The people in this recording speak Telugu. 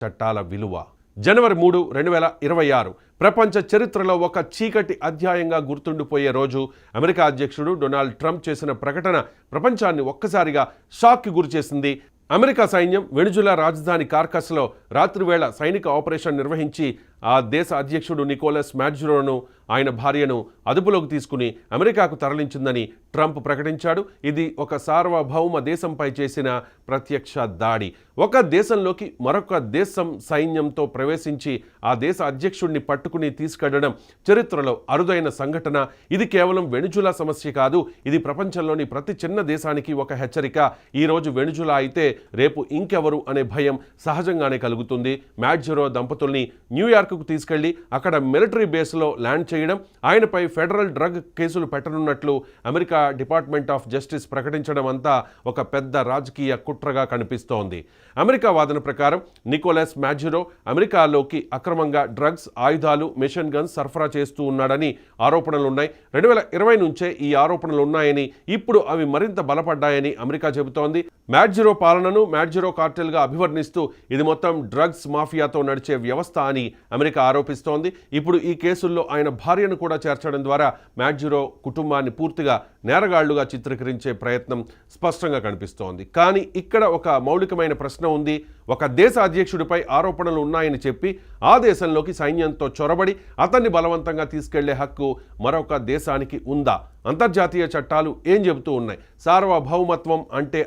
చట్టాల విలువ. జనవరి 3, 2026 ప్రపంచ చరిత్రలో ఒక చీకటి అధ్యాయంగా గుర్తుండిపోయే రోజు. అమెరికా అధ్యక్షుడు డొనాల్డ్ ట్రంప్ చేసిన ప్రకటన ప్రపంచాన్ని ఒక్కసారిగా షాక్కి గురిచేసింది. అమెరికా సైన్యం వెనుజులా రాజధాని కార్కస్లో రాత్రివేళ సైనిక ఆపరేషన్ నిర్వహించి ఆ దేశ అధ్యక్షుడు నికోలస్ మాడ్యురోను ఆయన భార్యను అదుపులోకి తీసుకుని అమెరికాకు తరలించిందని ట్రంప్ ప్రకటించాడు. ఇది ఒక సార్వభౌమ దేశంపై చేసిన ప్రత్యక్ష దాడి. ఒక దేశంలోకి మరొక దేశం సైన్యంతో ప్రవేశించి ఆ దేశ అధ్యక్షుడిని పట్టుకుని తీసుకెళ్లడం చరిత్రలో అరుదైన సంఘటన. ఇది కేవలం వెనుజులా సమస్య కాదు, ఇది ప్రపంచంలోని ప్రతి చిన్న దేశానికి ఒక హెచ్చరిక. ఈరోజు వెనుజులా అయితే రేపు ఇంకెవరు అనే భయం సహజంగానే కలుగుతుంది. మాడ్యురో దంపతుల్ని న్యూయార్క్కు తీసుకెళ్లి అక్కడ మిలిటరీ బేస్లో ల్యాండ్ చేయడం, ఆయనపై ఫెడరల్ డ్రగ్ కేసులు పెట్టనున్నట్లు అమెరికా డిపార్ట్మెంట్ ఆఫ్ జస్టిస్ ప్రకటించడం అంతా ఒక పెద్ద రాజకీయ కుట్రగా కనిపిస్తోంది. అమెరికా వాదన ప్రకారం నికోలస్ మాడ్యురో అమెరికాలోకి అక్రమంగా డ్రగ్స్, ఆయుధాలు, మెషిన్ గన్స్ సరఫరా చేస్తూ ఉన్నాడని ఆరోపణలున్నాయి. 2020 నుంచే ఈ ఆరోపణలు ఉన్నాయని, ఇప్పుడు అవి మరింత బలపడ్డాయని అమెరికా చెబుతోంది. మాడ్యురో పాలనను మాడ్యురో కార్టెల్గా అభివర్ణిస్తూ ఇది మొత్తం డ్రగ్స్ మాఫియాతో నడిచే వ్యవస్థ అని అమెరికా ఆరోపిస్తోంది. ఇప్పుడు ఈ కేసుల్లో ఆయన భార్యను కూడా చేర్చడం ద్వారా మాడ్యురో కుటుంబాన్ని పూర్తిగా నేరగాళ్లుగా చిత్రీకరించే ప్రయత్నం స్పష్టంగా కనిపిస్తోంది. కానీ ఇక్కడ ఒక మౌలికమైన ప్రశ్న ఉంది. ఒక దేశ అధ్యక్షుడిపై ఆరోపణలు ఉన్నాయని చెప్పి ఆ దేశంలోకి సైన్యంతో చొరబడి అతన్ని బలవంతంగా తీసుకెళ్లే హక్కు మరొక దేశానికి ఉందా? అంతర్జాతీయ చట్టాలు ఏం చెబుతూ ఉన్నాయి? సార్వభౌమత్వం అంటే